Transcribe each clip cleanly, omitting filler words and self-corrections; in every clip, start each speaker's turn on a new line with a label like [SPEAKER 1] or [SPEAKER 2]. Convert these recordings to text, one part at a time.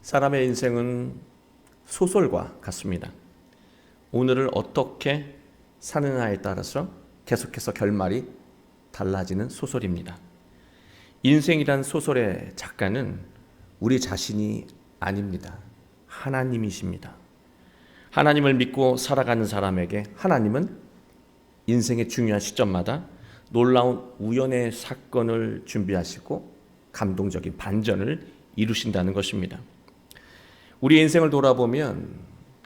[SPEAKER 1] 사람의 인생은 소설과 같습니다. 오늘을 어떻게 사느냐에 따라서 계속해서 결말이 달라지는 소설입니다. 인생이란 소설의 작가는 우리 자신이 아닙니다. 하나님이십니다. 하나님을 믿고 살아가는 사람에게 하나님은 인생의 중요한 시점마다 놀라운 우연의 사건을 준비하시고 감동적인 반전을 이루신다는 것입니다. 우리 인생을 돌아보면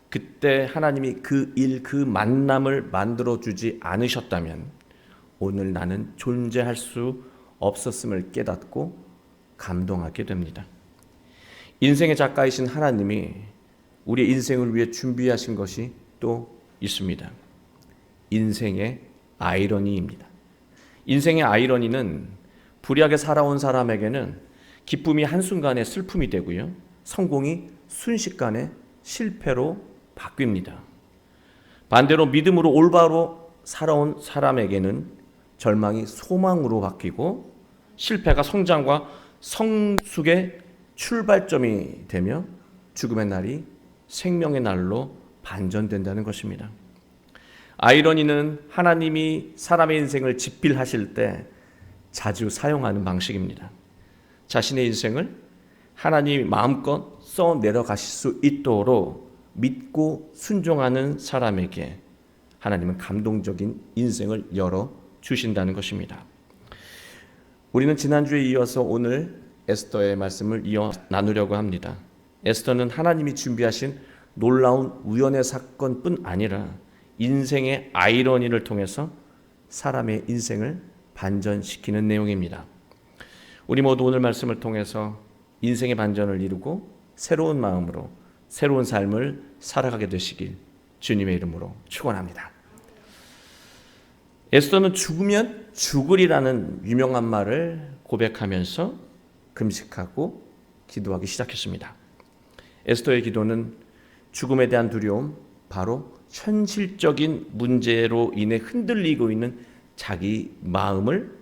[SPEAKER 1] 그때 하나님이 그 일, 그 만남을 만들어주지 않으셨다면 오늘 나는 존재할 수 없었음을 깨닫고 감동하게 됩니다. 인생의 작가이신 하나님이 우리 인생을 위해 준비하신 것이 또 있습니다. 인생의 아이러니입니다. 인생의 아이러니는 불의하게 살아온 사람에게는 기쁨이 한순간에 슬픔이 되고요. 성공이 순식간에 실패로 바뀝니다. 반대로 믿음으로 올바로 살아온 사람에게는 절망이 소망으로 바뀌고 실패가 성장과 성숙의 출발점이 되며 죽음의 날이 생명의 날로 반전된다는 것입니다. 아이러니는 하나님이 사람의 인생을 집필하실 때 자주 사용하는 방식입니다. 자신의 인생을 하나님이 마음껏 써내려가실 수 있도록 믿고 순종하는 사람에게 하나님은 감동적인 인생을 열어주신다는 것입니다. 우리는 지난주에 이어서 오늘 에스더의 말씀을 이어 나누려고 합니다. 에스더는 하나님이 준비하신 놀라운 우연의 사건뿐 아니라 인생의 아이러니를 통해서 사람의 인생을 반전시키는 내용입니다. 우리 모두 오늘 말씀을 통해서 인생의 반전을 이루고 새로운 마음으로 새로운 삶을 살아가게 되시길 주님의 이름으로 축원합니다. 에스더는 죽으면 죽으리라는 유명한 말을 고백하면서 금식하고 기도하기 시작했습니다. 에스더의 기도는 죽음에 대한 두려움, 바로 현실적인 문제로 인해 흔들리고 있는 자기 마음을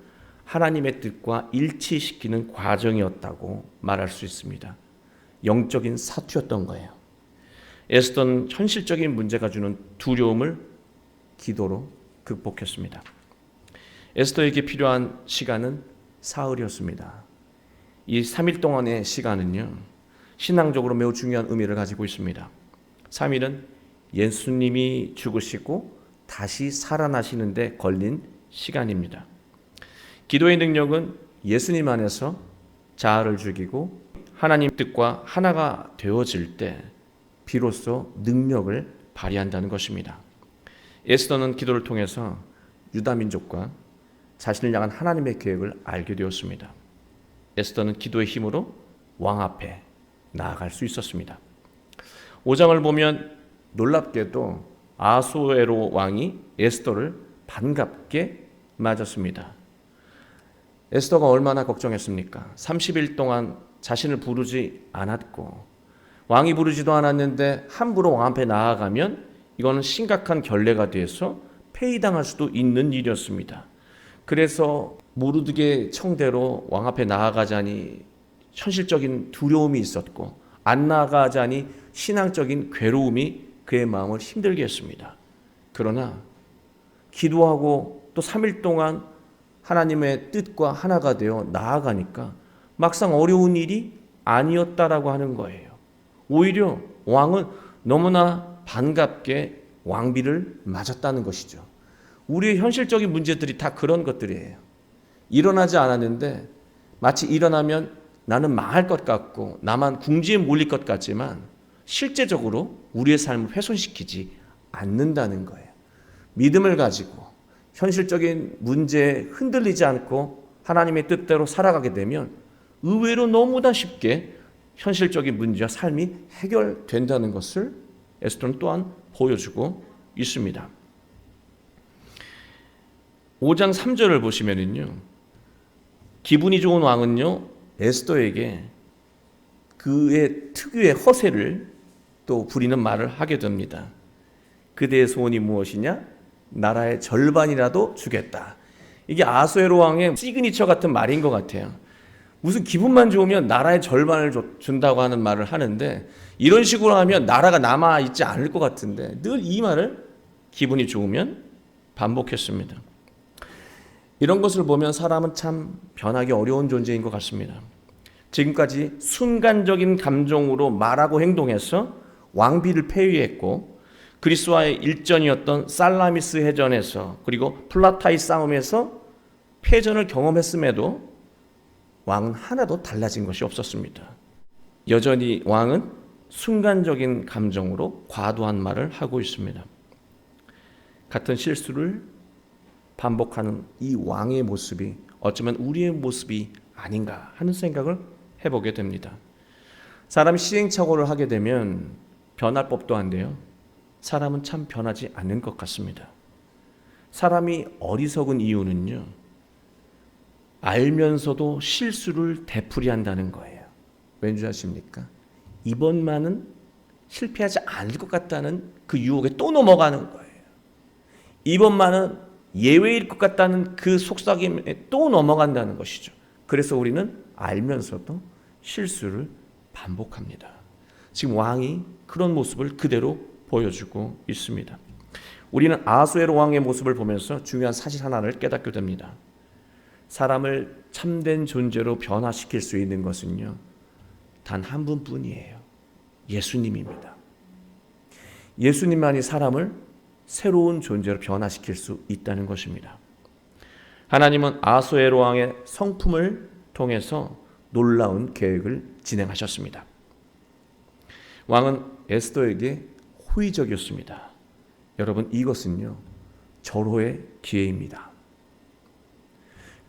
[SPEAKER 1] 하나님의 뜻과 일치시키는 과정이었다고 말할 수 있습니다. 영적인 사투였던 거예요. 에스더는 현실적인 문제가 주는 두려움을 기도로 극복했습니다. 에스더에게 필요한 시간은 사흘이었습니다. 이 3일 동안의 시간은요, 신앙적으로 매우 중요한 의미를 가지고 있습니다. 3일은 예수님이 죽으시고 다시 살아나시는데 걸린 시간입니다. 기도의 능력은 예수님 안에서 자아를 죽이고 하나님 뜻과 하나가 되어질 때 비로소 능력을 발휘한다는 것입니다. 에스더는 기도를 통해서 유다 민족과 자신을 향한 하나님의 계획을 알게 되었습니다. 에스더는 기도의 힘으로 왕 앞에 나아갈 수 있었습니다. 5장을 보면 놀랍게도 아수에로 왕이 에스더를 반갑게 맞았습니다. 에스더가 얼마나 걱정했습니까? 30일 동안 자신을 부르지 않았고 왕이 부르지도 않았는데 함부로 왕 앞에 나아가면 이거는 심각한 결례가 돼서 폐위당할 수도 있는 일이었습니다. 그래서 모르드게 청대로 왕 앞에 나아가자니 현실적인 두려움이 있었고 안 나아가자니 신앙적인 괴로움이 그의 마음을 힘들게 했습니다. 그러나 기도하고 또 3일 동안 하나님의 뜻과 하나가 되어 나아가니까 막상 어려운 일이 아니었다라고 하는 거예요. 오히려 왕은 너무나 반갑게 왕비를 맞았다는 것이죠. 우리의 현실적인 문제들이 다 그런 것들이에요. 일어나지 않았는데 마치 일어나면 나는 망할 것 같고 나만 궁지에 몰릴 것 같지만 실제적으로 우리의 삶을 훼손시키지 않는다는 거예요. 믿음을 가지고 현실적인 문제에 흔들리지 않고 하나님의 뜻대로 살아가게 되면 의외로 너무나 쉽게 현실적인 문제와 삶이 해결된다는 것을 에스더는 또한 보여주고 있습니다. 5장 3절을 보시면은요, 기분이 좋은 왕은요 에스더에게 그의 특유의 허세를 또 부리는 말을 하게 됩니다. 그대의 소원이 무엇이냐? 나라의 절반이라도 주겠다. 이게 아수에로 왕의 시그니처 같은 말인 것 같아요. 무슨 기분만 좋으면 나라의 절반을 준다고 하는 말을 하는데 이런 식으로 하면 나라가 남아있지 않을 것 같은데 늘 이 말을 기분이 좋으면 반복했습니다. 이런 것을 보면 사람은 참 변하기 어려운 존재인 것 같습니다. 지금까지 순간적인 감정으로 말하고 행동해서 왕비를 폐위했고 그리스와의 일전이었던 살라미스 해전에서 그리고 플라타이 싸움에서 패전을 경험했음에도 왕은 하나도 달라진 것이 없었습니다. 여전히 왕은 순간적인 감정으로 과도한 말을 하고 있습니다. 같은 실수를 반복하는 이 왕의 모습이 어쩌면 우리의 모습이 아닌가 하는 생각을 해보게 됩니다. 사람이 시행착오를 하게 되면 변할 법도 한데요. 사람은 참 변하지 않는 것 같습니다. 사람이 어리석은 이유는요. 알면서도 실수를 되풀이한다는 거예요. 왠지 아십니까? 이번만은 실패하지 않을 것 같다는 그 유혹에 또 넘어가는 거예요. 이번만은 예외일 것 같다는 그 속삭임에 또 넘어간다는 것이죠. 그래서 우리는 알면서도 실수를 반복합니다. 지금 왕이 그런 모습을 그대로 보여주고 있습니다. 우리는 아하수에로 왕의 모습을 보면서 중요한 사실 하나를 깨닫게 됩니다. 사람을 참된 존재로 변화시킬 수 있는 것은요, 단 한 분뿐이에요. 예수님입니다. 예수님만이 사람을 새로운 존재로 변화시킬 수 있다는 것입니다. 하나님은 아하수에로 왕의 성품을 통해서 놀라운 계획을 진행하셨습니다. 왕은 에스더에게 호의적이었습니다. 여러분, 이것은요, 절호의 기회입니다.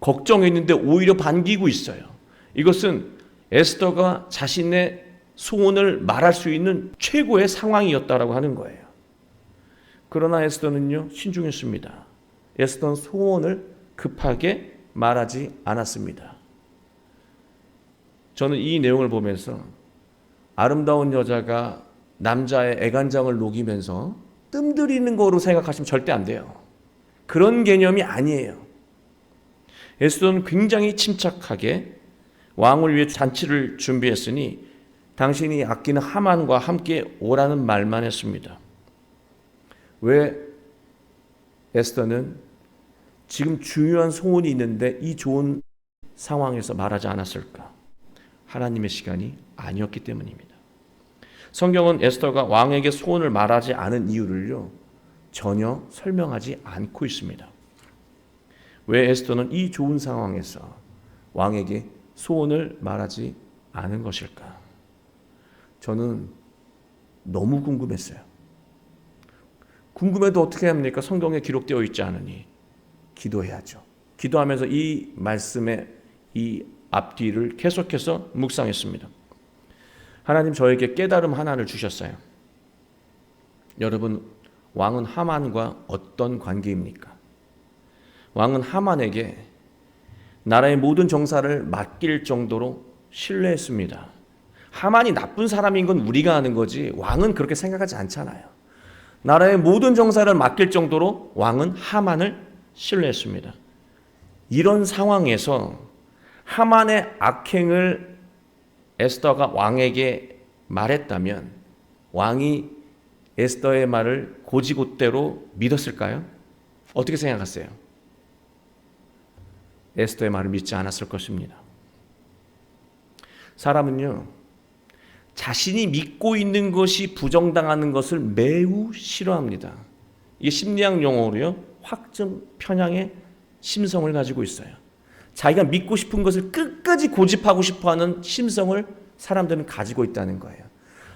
[SPEAKER 1] 걱정했는데 오히려 반기고 있어요. 이것은 에스더가 자신의 소원을 말할 수 있는 최고의 상황이었다라고 하는 거예요. 그러나 에스더는요, 신중했습니다. 에스더는 소원을 급하게 말하지 않았습니다. 저는 이 내용을 보면서 아름다운 여자가 남자의 애간장을 녹이면서 뜸들이는 거로 생각하시면 절대 안 돼요. 그런 개념이 아니에요. 에스더는 굉장히 침착하게 왕을 위해 잔치를 준비했으니 당신이 아끼는 하만과 함께 오라는 말만 했습니다. 왜 에스더는 지금 중요한 소원이 있는데 이 좋은 상황에서 말하지 않았을까? 하나님의 시간이 아니었기 때문입니다. 성경은 에스더가 왕에게 소원을 말하지 않은 이유를요, 전혀 설명하지 않고 있습니다. 왜 에스더는 이 좋은 상황에서 왕에게 소원을 말하지 않은 것일까? 저는 너무 궁금했어요. 궁금해도 어떻게 합니까? 성경에 기록되어 있지 않으니 기도해야죠. 기도하면서 이 말씀의 이 앞뒤를 계속해서 묵상했습니다. 하나님 저에게 깨달음 하나를 주셨어요. 여러분, 왕은 하만과 어떤 관계입니까? 왕은 하만에게 나라의 모든 정사를 맡길 정도로 신뢰했습니다. 하만이 나쁜 사람인 건 우리가 아는 거지 왕은 그렇게 생각하지 않잖아요. 나라의 모든 정사를 맡길 정도로 왕은 하만을 신뢰했습니다. 이런 상황에서 하만의 악행을 에스더가 왕에게 말했다면 왕이 에스더의 말을 곧이곧대로 믿었을까요? 어떻게 생각하세요? 에스더의 말을 믿지 않았을 것입니다. 사람은요, 자신이 믿고 있는 것이 부정당하는 것을 매우 싫어합니다. 이게 심리학 용어로요, 확증 편향의 심성을 가지고 있어요. 자기가 믿고 싶은 것을 끝까지 고집하고 싶어하는 심성을 사람들은 가지고 있다는 거예요.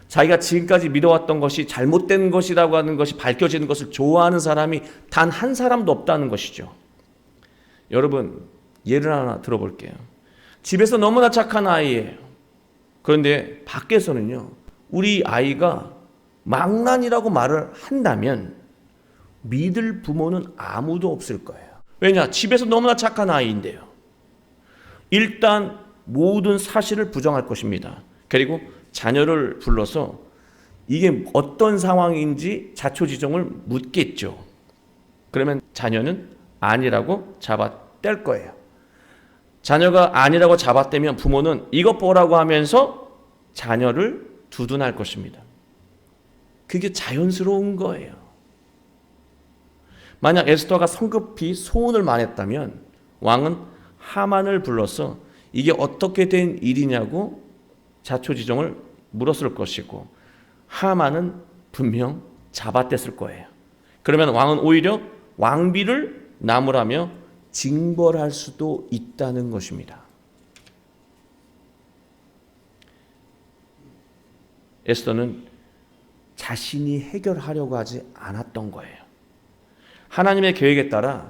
[SPEAKER 1] 자기가 지금까지 믿어왔던 것이 잘못된 것이라고 하는 것이 밝혀지는 것을 좋아하는 사람이 단 한 사람도 없다는 것이죠. 여러분, 예를 하나 들어볼게요. 집에서 너무나 착한 아이예요. 그런데 밖에서는요, 우리 아이가 망난이라고 말을 한다면 믿을 부모는 아무도 없을 거예요. 왜냐? 집에서 너무나 착한 아이인데요. 일단 모든 사실을 부정할 것입니다. 그리고 자녀를 불러서 이게 어떤 상황인지 자초지종을 묻겠죠. 그러면 자녀는 아니라고 잡아뗄 거예요. 자녀가 아니라고 잡아떼면 부모는 이것 보라고 하면서 자녀를 두둔할 것입니다. 그게 자연스러운 거예요. 만약 에스더가 성급히 소원을 말했다면 왕은 하만을 불러서 이게 어떻게 된 일이냐고 자초지종을 물었을 것이고 하만은 분명 잡아뗐을 거예요. 그러면 왕은 오히려 왕비를 나무라며 징벌할 수도 있다는 것입니다. 에스더는 자신이 해결하려고 하지 않았던 거예요. 하나님의 계획에 따라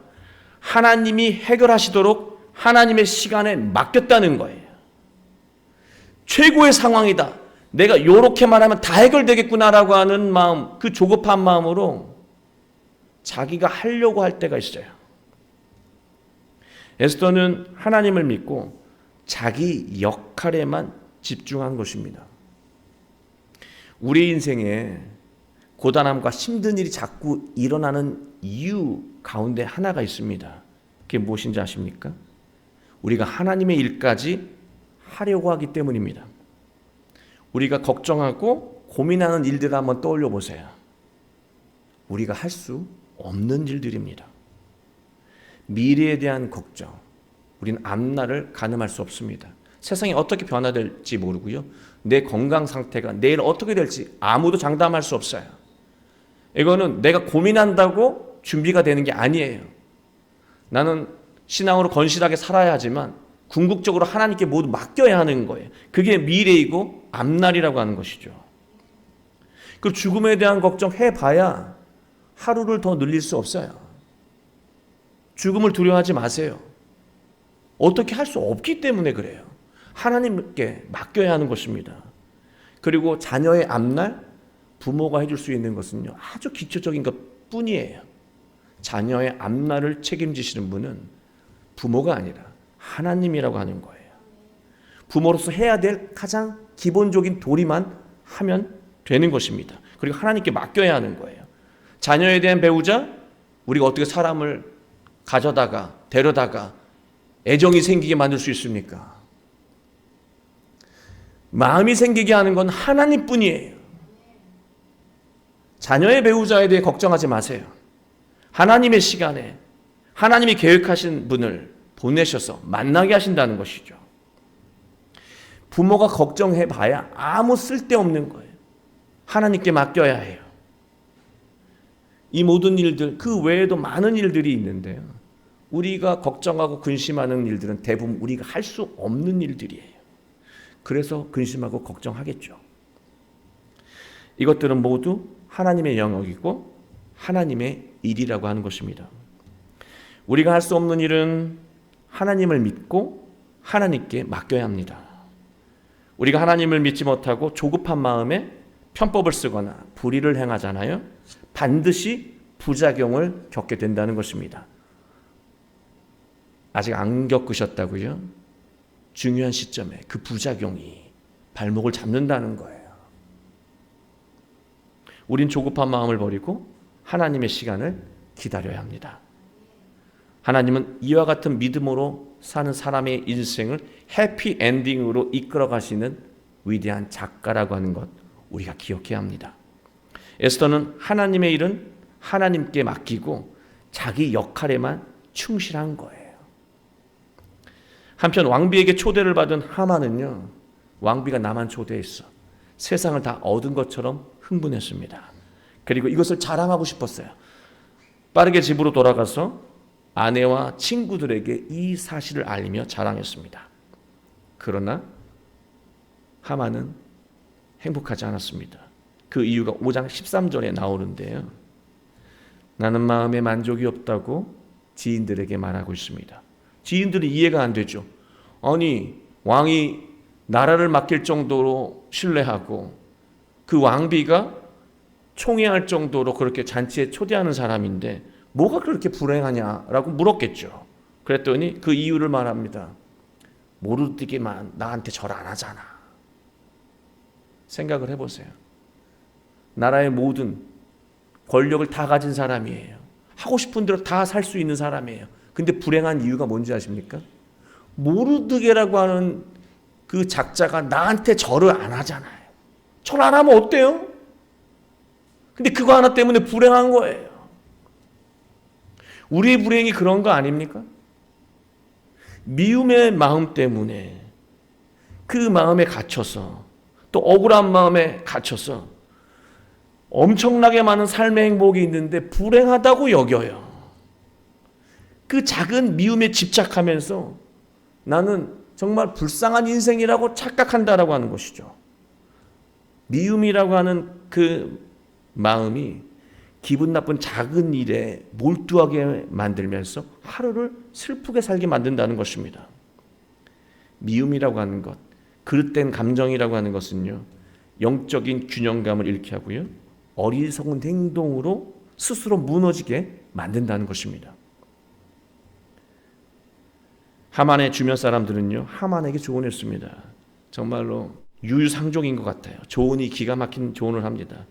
[SPEAKER 1] 하나님이 해결하시도록 하나님의 시간에 맡겼다는 거예요. 최고의 상황이다. 내가 이렇게만 하면 다 해결되겠구나라고 하는 마음, 그 조급한 마음으로 자기가 하려고 할 때가 있어요. 에스더는 하나님을 믿고 자기 역할에만 집중한 것입니다. 우리 인생에 고단함과 힘든 일이 자꾸 일어나는 이유 가운데 하나가 있습니다. 그게 무엇인지 아십니까? 우리가 하나님의 일까지 하려고 하기 때문입니다. 우리가 걱정하고 고민하는 일들을 한번 떠올려 보세요. 우리가 할 수 없는 일들입니다. 미래에 대한 걱정, 우리는 앞날을 가늠할 수 없습니다. 세상이 어떻게 변화될지 모르고요. 내 건강 상태가 내일 어떻게 될지 아무도 장담할 수 없어요. 이거는 내가 고민한다고 준비가 되는 게 아니에요. 나는 신앙으로 건실하게 살아야 하지만 궁극적으로 하나님께 모두 맡겨야 하는 거예요. 그게 미래이고 앞날이라고 하는 것이죠. 그 죽음에 대한 걱정 해봐야 하루를 더 늘릴 수 없어요. 죽음을 두려워하지 마세요. 어떻게 할 수 없기 때문에 그래요. 하나님께 맡겨야 하는 것입니다. 그리고 자녀의 앞날, 부모가 해줄 수 있는 것은요, 아주 기초적인 것 뿐이에요. 자녀의 앞날을 책임지시는 분은 부모가 아니라 하나님이라고 하는 거예요. 부모로서 해야 될 가장 기본적인 도리만 하면 되는 것입니다. 그리고 하나님께 맡겨야 하는 거예요. 자녀에 대한 배우자, 우리가 어떻게 사람을 가져다가 데려다가 애정이 생기게 만들 수 있습니까? 마음이 생기게 하는 건 하나님뿐이에요. 자녀의 배우자에 대해 걱정하지 마세요. 하나님의 시간에 하나님이 계획하신 분을 보내셔서 만나게 하신다는 것이죠. 부모가 걱정해봐야 아무 쓸데없는 거예요. 하나님께 맡겨야 해요. 이 모든 일들, 그 외에도 많은 일들이 있는데요. 우리가 걱정하고 근심하는 일들은 대부분 우리가 할 수 없는 일들이에요. 그래서 근심하고 걱정하겠죠. 이것들은 모두 하나님의 영역이고 하나님의 일이라고 하는 것입니다. 우리가 할 수 없는 일은 하나님을 믿고 하나님께 맡겨야 합니다. 우리가 하나님을 믿지 못하고 조급한 마음에 편법을 쓰거나 불의를 행하잖아요. 반드시 부작용을 겪게 된다는 것입니다. 아직 안 겪으셨다고요? 중요한 시점에 그 부작용이 발목을 잡는다는 거예요. 우린 조급한 마음을 버리고 하나님의 시간을 기다려야 합니다. 하나님은 이와 같은 믿음으로 사는 사람의 인생을 해피엔딩으로 이끌어 가시는 위대한 작가라고 하는 것 우리가 기억해야 합니다. 에스더는 하나님의 일은 하나님께 맡기고 자기 역할에만 충실한 거예요. 한편 왕비에게 초대를 받은 하만은요, 왕비가 나만 초대했어. 세상을 다 얻은 것처럼 흥분했습니다. 그리고 이것을 자랑하고 싶었어요. 빠르게 집으로 돌아가서 아내와 친구들에게 이 사실을 알리며 자랑했습니다. 그러나 하만은 행복하지 않았습니다. 그 이유가 5장 13절에 나오는데요. 나는 마음에 만족이 없다고 지인들에게 말하고 있습니다. 지인들이 이해가 안 되죠. 아니, 왕이 나라를 맡길 정도로 신뢰하고 그 왕비가 총애할 정도로 그렇게 잔치에 초대하는 사람인데 뭐가 그렇게 불행하냐라고 물었겠죠. 그랬더니 그 이유를 말합니다. 모르기만 나한테 절 안 하잖아. 생각을 해보세요. 나라의 모든 권력을 다 가진 사람이에요. 하고 싶은 대로 다 살 수 있는 사람이에요. 근데 불행한 이유가 뭔지 아십니까? 모르드게라고 하는 그 작자가 나한테 절을 안 하잖아요. 절 안 하면 어때요? 근데 그거 하나 때문에 불행한 거예요. 우리의 불행이 그런 거 아닙니까? 미움의 마음 때문에 그 마음에 갇혀서 또 억울한 마음에 갇혀서 엄청나게 많은 삶의 행복이 있는데 불행하다고 여겨요. 그 작은 미움에 집착하면서 나는 정말 불쌍한 인생이라고 착각한다라고 하는 것이죠. 미움이라고 하는 그 마음이 기분 나쁜 작은 일에 몰두하게 만들면서 하루를 슬프게 살게 만든다는 것입니다. 미움이라고 하는 것, 그릇된 감정이라고 하는 것은요, 영적인 균형감을 잃게 하고요, 어리석은 행동으로 스스로 무너지게 만든다는 것입니다. 하만의 주변 사람들은요, 하만에게 조언했습니다. 정말로 유유상종인 것 같아요. 조언이 기가 막힌 조언을 합니다.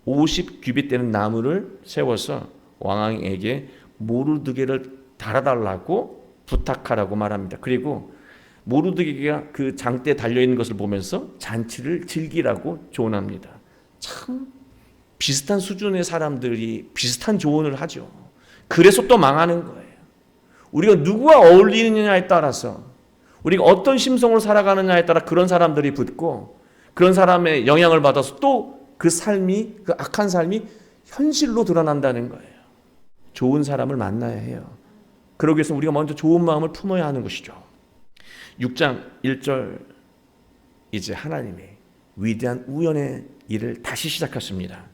[SPEAKER 1] 50규빗 되는 나무를 세워서 왕에게 모르드게를 달아달라고 부탁하라고 말합니다. 그리고 모르드게가 그 장대에 달려있는 것을 보면서 잔치를 즐기라고 조언합니다. 참 비슷한 수준의 사람들이 비슷한 조언을 하죠. 그래서 또 망하는 거예요. 우리가 누구와 어울리느냐에 따라서, 우리가 어떤 심성으로 살아가느냐에 따라 그런 사람들이 붙고 그런 사람의 영향을 받아서 또 그 삶이, 그 악한 삶이 현실로 드러난다는 거예요. 좋은 사람을 만나야 해요. 그러기 위해서 우리가 먼저 좋은 마음을 품어야 하는 것이죠. 6장 1절, 이제 하나님이 위대한 우연의 일을 다시 시작했습니다.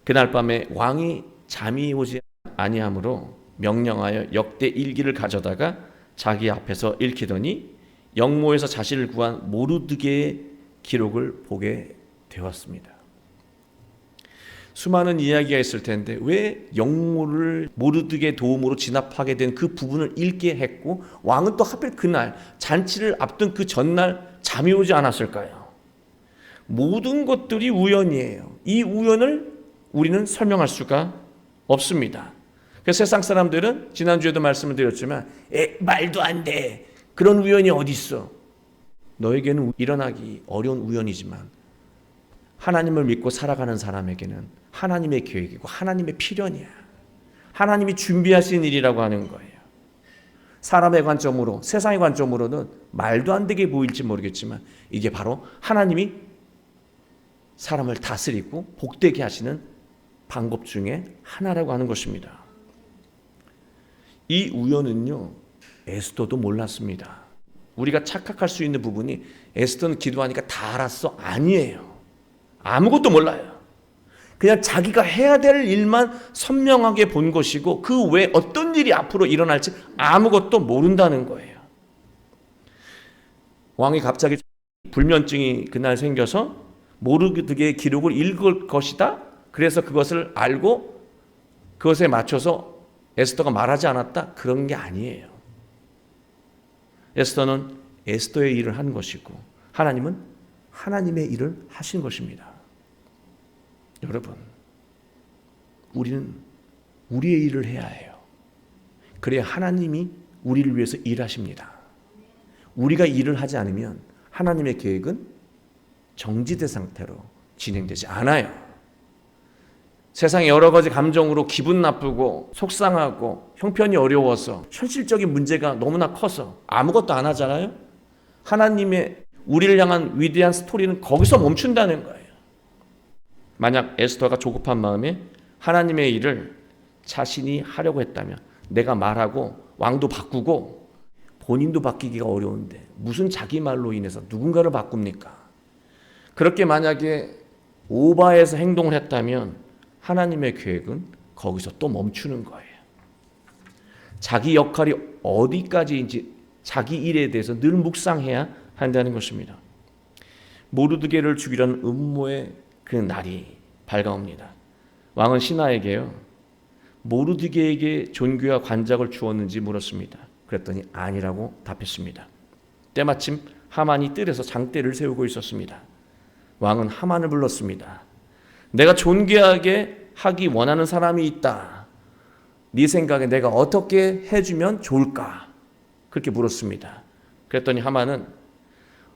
[SPEAKER 1] 그날 밤에 왕이 잠이 오지 아니하므로 명령하여 역대 일기를 가져다가 자기 앞에서 읽히더니 영모에서 자신을 구한 모르드게의 기록을 보게 되었습니다. 수많은 이야기가 있을 텐데 왜 영모를 모르드게의 도움으로 진압하게 된 그 부분을 읽게 했고 왕은 또 하필 그날 잔치를 앞둔 그 전날 잠이 오지 않았을까요? 모든 것들이 우연이에요. 이 우연을 우리는 설명할 수가 없습니다. 그래서 세상 사람들은 지난주에도 말씀을 드렸지만 말도 안 돼. 그런 우연이 어디 있어? 너에게는 일어나기 어려운 우연이지만 하나님을 믿고 살아가는 사람에게는 하나님의 계획이고 하나님의 필연이야. 하나님이 준비하신 일이라고 하는 거예요. 사람의 관점으로, 세상의 관점으로는 말도 안 되게 보일지 모르겠지만 이게 바로 하나님이 사람을 다스리고 복되게 하시는 방법 중에 하나라고 하는 것입니다. 이 우연은요, 에스더도 몰랐습니다. 우리가 착각할 수 있는 부분이 에스더는 기도하니까 다 알았어? 아니에요. 아무것도 몰라요. 그냥 자기가 해야 될 일만 선명하게 본 것이고 그 외에 어떤 일이 앞으로 일어날지 아무것도 모른다는 거예요. 왕이 갑자기 불면증이 그날 생겨서 모르드게의 기록을 읽을 것이다. 그래서 그것을 알고 그것에 맞춰서 에스더가 말하지 않았다. 그런 게 아니에요. 에스더는 에스더의 일을 한 것이고 하나님은 하나님의 일을 하신 것입니다. 여러분, 우리는 우리의 일을 해야 해요. 그래야 하나님이 우리를 위해서 일하십니다. 우리가 일을 하지 않으면 하나님의 계획은 정지된 상태로 진행되지 않아요. 세상에 여러 가지 감정으로 기분 나쁘고 속상하고 형편이 어려워서 현실적인 문제가 너무나 커서 아무것도 안 하잖아요. 하나님의 우리를 향한 위대한 스토리는 거기서 멈춘다는 거예요. 만약 에스더가 조급한 마음에 하나님의 일을 자신이 하려고 했다면 내가 말하고 왕도 바꾸고 본인도 바뀌기가 어려운데 무슨 자기 말로 인해서 누군가를 바꿉니까? 그렇게 만약에 오바해서 행동을 했다면 하나님의 계획은 거기서 또 멈추는 거예요. 자기 역할이 어디까지인지 자기 일에 대해서 늘 묵상해야 한다는 것입니다. 모르드게를 죽이려는 음모의 그 날이 밝아옵니다. 왕은 신하에게요, 모르드게에게 존귀와 관작을 주었는지 물었습니다. 그랬더니 아니라고 답했습니다. 때마침 하만이 뜰에서 장대를 세우고 있었습니다. 왕은 하만을 불렀습니다. 내가 존귀하게 하기 원하는 사람이 있다. 네 생각에 내가 어떻게 해주면 좋을까? 그렇게 물었습니다. 그랬더니 하만은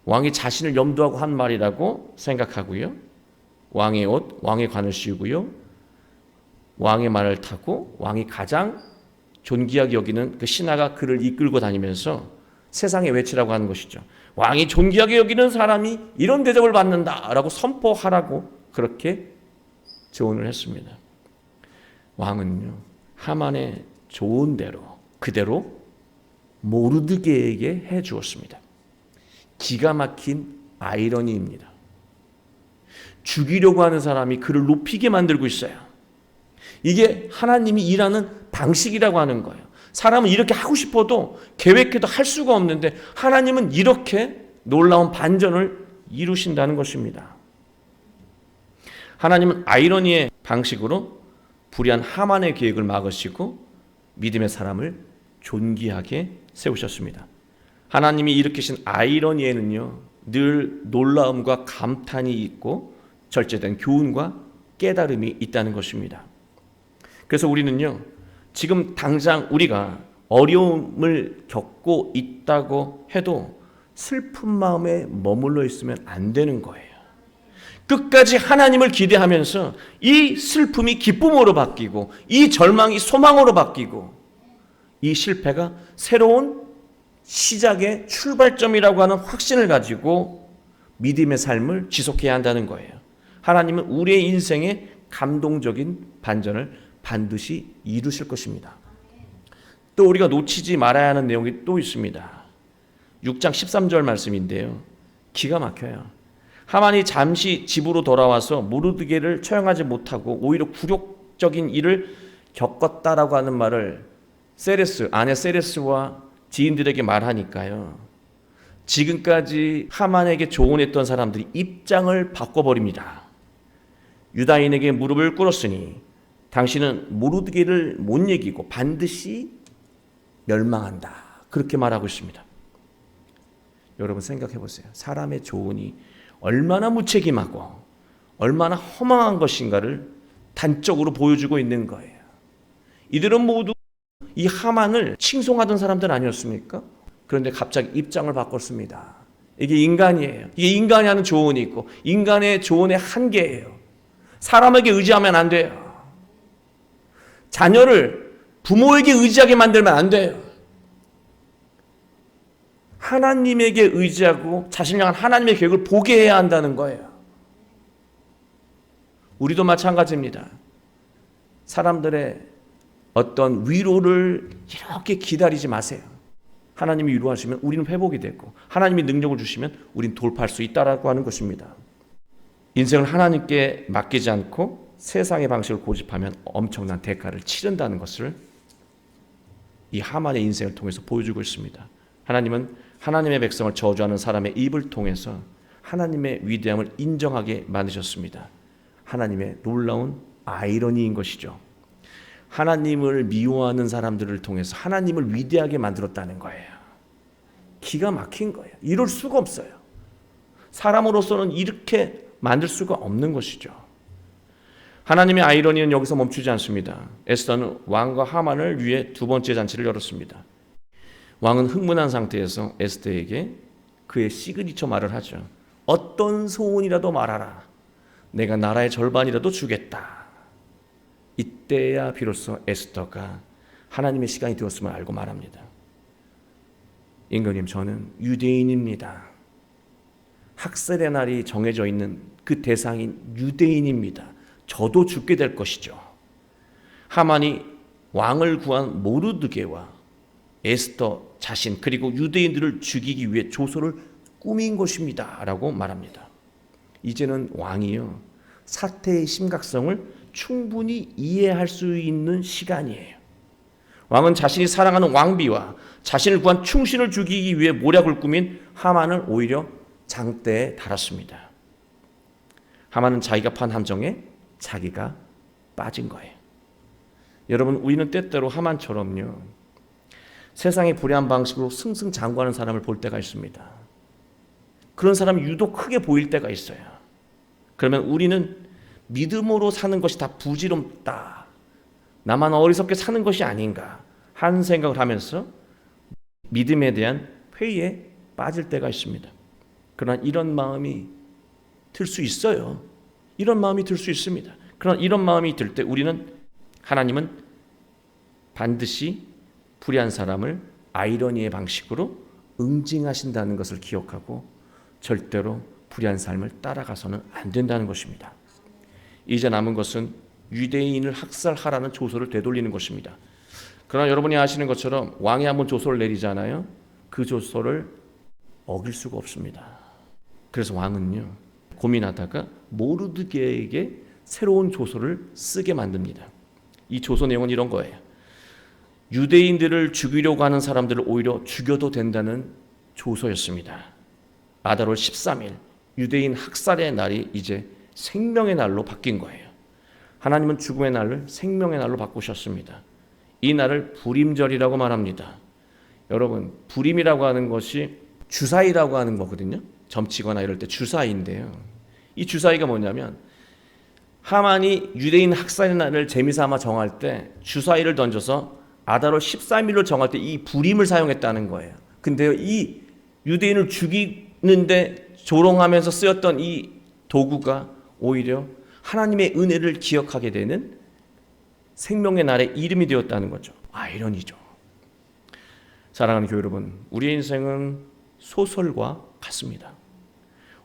[SPEAKER 1] 왕이 자신을 염두하고 한 말이라고 생각하고요. 왕의 옷, 왕의 관을 씌우고요. 왕의 말을 타고 왕이 가장 존귀하게 여기는 그 신하가 그를 이끌고 다니면서 세상에 외치라고 하는 것이죠. 왕이 존귀하게 여기는 사람이 이런 대접을 받는다라고 선포하라고 그렇게 조언을 했습니다. 왕은요, 하만의 좋은 대로 그대로 모르드게에게 해 주었습니다. 기가 막힌 아이러니입니다. 죽이려고 하는 사람이 그를 높이게 만들고 있어요. 이게 하나님이 일하는 방식이라고 하는 거예요. 사람은 이렇게 하고 싶어도 계획해도 할 수가 없는데 하나님은 이렇게 놀라운 반전을 이루신다는 것입니다. 하나님은 아이러니의 방식으로 불의한 하만의 계획을 막으시고 믿음의 사람을 존귀하게 세우셨습니다. 하나님이 일으키신 아이러니에는요, 늘 놀라움과 감탄이 있고 절제된 교훈과 깨달음이 있다는 것입니다. 그래서 우리는요, 지금 당장 우리가 어려움을 겪고 있다고 해도 슬픈 마음에 머물러 있으면 안 되는 거예요. 끝까지 하나님을 기대하면서 이 슬픔이 기쁨으로 바뀌고 이 절망이 소망으로 바뀌고 이 실패가 새로운 시작의 출발점이라고 하는 확신을 가지고 믿음의 삶을 지속해야 한다는 거예요. 하나님은 우리의 인생에 감동적인 반전을 반드시 이루실 것입니다. 또 우리가 놓치지 말아야 하는 내용이 또 있습니다. 6장 13절 말씀인데요. 기가 막혀요. 하만이 잠시 집으로 돌아와서 모르드게를 처형하지 못하고 오히려 굴욕적인 일을 겪었다라고 하는 말을 아내 세레스와 지인들에게 말하니까요. 지금까지 하만에게 조언했던 사람들이 입장을 바꿔버립니다. 유다인에게 무릎을 꿇었으니 당신은 모르드게를 못 이기고 반드시 멸망한다. 그렇게 말하고 있습니다. 여러분 생각해 보세요. 사람의 조언이 얼마나 무책임하고 얼마나 허망한 것인가를 단적으로 보여주고 있는 거예요. 이들은 모두 이 하만을 칭송하던 사람들 아니었습니까? 그런데 갑자기 입장을 바꿨습니다. 이게 인간이에요. 이게 인간이 하는 조언이 있고 인간의 조언의 한계예요. 사람에게 의지하면 안 돼요. 자녀를 부모에게 의지하게 만들면 안 돼요. 하나님에게 의지하고 자신을 향한 하나님의 계획을 보게 해야 한다는 거예요. 우리도 마찬가지입니다. 사람들의 어떤 위로를 이렇게 기다리지 마세요. 하나님이 위로하시면 우리는 회복이 되고 하나님이 능력을 주시면 우리는 돌파할 수 있다라고 하는 것입니다. 인생을 하나님께 맡기지 않고 세상의 방식을 고집하면 엄청난 대가를 치른다는 것을 이 하만의 인생을 통해서 보여주고 있습니다. 하나님은 하나님의 백성을 저주하는 사람의 입을 통해서 하나님의 위대함을 인정하게 만드셨습니다. 하나님의 놀라운 아이러니인 것이죠. 하나님을 미워하는 사람들을 통해서 하나님을 위대하게 만들었다는 거예요. 기가 막힌 거예요. 이럴 수가 없어요. 사람으로서는 이렇게 만들 수가 없는 것이죠. 하나님의 아이러니는 여기서 멈추지 않습니다. 에스더는 왕과 하만을 위해 두 번째 잔치를 열었습니다. 왕은 흥분한 상태에서 에스더에게 그의 시그니처 말을 하죠. 어떤 소원이라도 말하라. 내가 나라의 절반이라도 주겠다. 이때야 비로소 에스더가 하나님의 시간이 되었음을 알고 말합니다. 임금님, 저는 유대인입니다. 학살의 날이 정해져 있는 그 대상인 유대인입니다. 저도 죽게 될 것이죠. 하만이 왕을 구한 모르드게와 에스더 자신 그리고 유대인들을 죽이기 위해 조소를 꾸민 것입니다. 라고 말합니다. 이제는 왕이요, 사태의 심각성을 충분히 이해할 수 있는 시간이에요. 왕은 자신이 사랑하는 왕비와 자신을 구한 충신을 죽이기 위해 모략을 꾸민 하만을 오히려 장대에 달았습니다. 하만은 자기가 판 함정에 자기가 빠진 거예요. 여러분, 우리는 때때로 하만처럼요, 세상의 불의한 방식으로 승승장구하는 사람을 볼 때가 있습니다. 그런 사람이 유독 크게 보일 때가 있어요. 그러면 우리는 믿음으로 사는 것이 다 부질없다, 나만 어리석게 사는 것이 아닌가 한 생각을 하면서 믿음에 대한 회의에 빠질 때가 있습니다. 그러나 이런 마음이 들 수 있어요. 이런 마음이 들 수 있습니다. 그러나 이런 마음이 들 때 하나님은 반드시 불의한 사람을 아이러니의 방식으로 응징하신다는 것을 기억하고 절대로 불의한 삶을 따라가서는 안 된다는 것입니다. 이제 남은 것은 유대인을 학살하라는 조서를 되돌리는 것입니다. 그러나 여러분이 아시는 것처럼 왕이 한번 조서를 내리잖아요. 그 조서를 어길 수가 없습니다. 그래서 왕은요, 고민하다가 모르드게에게 새로운 조서를 쓰게 만듭니다. 이 조서 내용은 이런 거예요. 유대인들을 죽이려고 하는 사람들을 오히려 죽여도 된다는 조서였습니다. 아달월 13일 유대인 학살의 날이 이제 생명의 날로 바뀐 거예요. 하나님은 죽음의 날을 생명의 날로 바꾸셨습니다. 이 날을 불임절이라고 말합니다. 여러분, 불임이라고 하는 것이 주사위라고 하는 거거든요. 점치거나 이럴 때 주사위인데요. 이 주사위가 뭐냐면 하만이 유대인 학살의 날을 재미삼아 정할 때 주사위를 던져서 아달월 13일로 정할 때 이 불임을 사용했다는 거예요. 근데요, 이 유대인을 죽이는데 조롱하면서 쓰였던 이 도구가 오히려 하나님의 은혜를 기억하게 되는 생명의 날의 이름이 되었다는 거죠. 아이러니죠. 사랑하는 교회 여러분, 우리의 인생은 소설과 같습니다.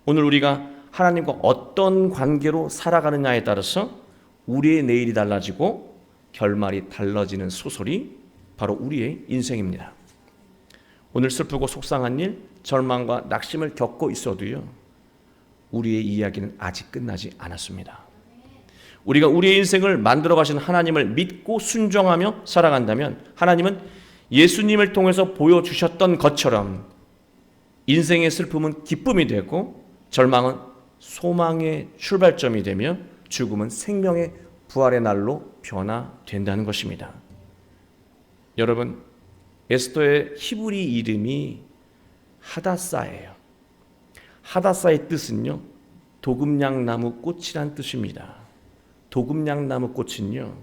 [SPEAKER 1] 오늘 우리가 하나님과 어떤 관계로 살아가느냐에 따라서 우리의 내일이 달라지고 결말이 달라지는 소설이 바로 우리의 인생입니다. 오늘 슬프고 속상한 일, 절망과 낙심을 겪고 있어도요, 우리의 이야기는 아직 끝나지 않았습니다. 우리가 우리의 인생을 만들어 가신 하나님을 믿고 순종하며 살아간다면 하나님은 예수님을 통해서 보여주셨던 것처럼 인생의 슬픔은 기쁨이 되고 절망은 소망의 출발점이 되며 죽음은 생명의 부활의 날로 변화된다는 것입니다. 여러분, 에스더의 히브리 이름이 하다사예요. 하다사의 뜻은요, 도금냥나무 꽃이란 뜻입니다. 도금냥나무 꽃은요,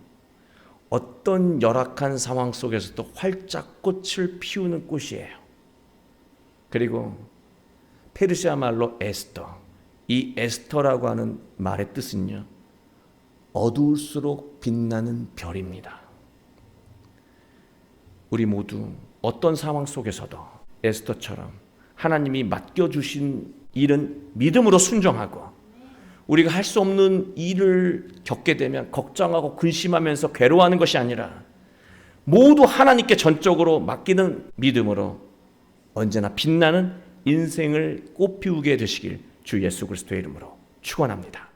[SPEAKER 1] 어떤 열악한 상황 속에서도 활짝 꽃을 피우는 꽃이에요. 그리고 페르시아 말로 에스더, 이 에스더라고 하는 말의 뜻은요, 어두울수록 빛나는 별입니다. 우리 모두 어떤 상황 속에서도 에스더처럼 하나님이 맡겨주신 일은 믿음으로 순종하고, 우리가 할 수 없는 일을 겪게 되면 걱정하고 근심하면서 괴로워하는 것이 아니라 모두 하나님께 전적으로 맡기는 믿음으로 언제나 빛나는 인생을 꽃피우게 되시길 주 예수 그리스도의 이름으로 축원합니다.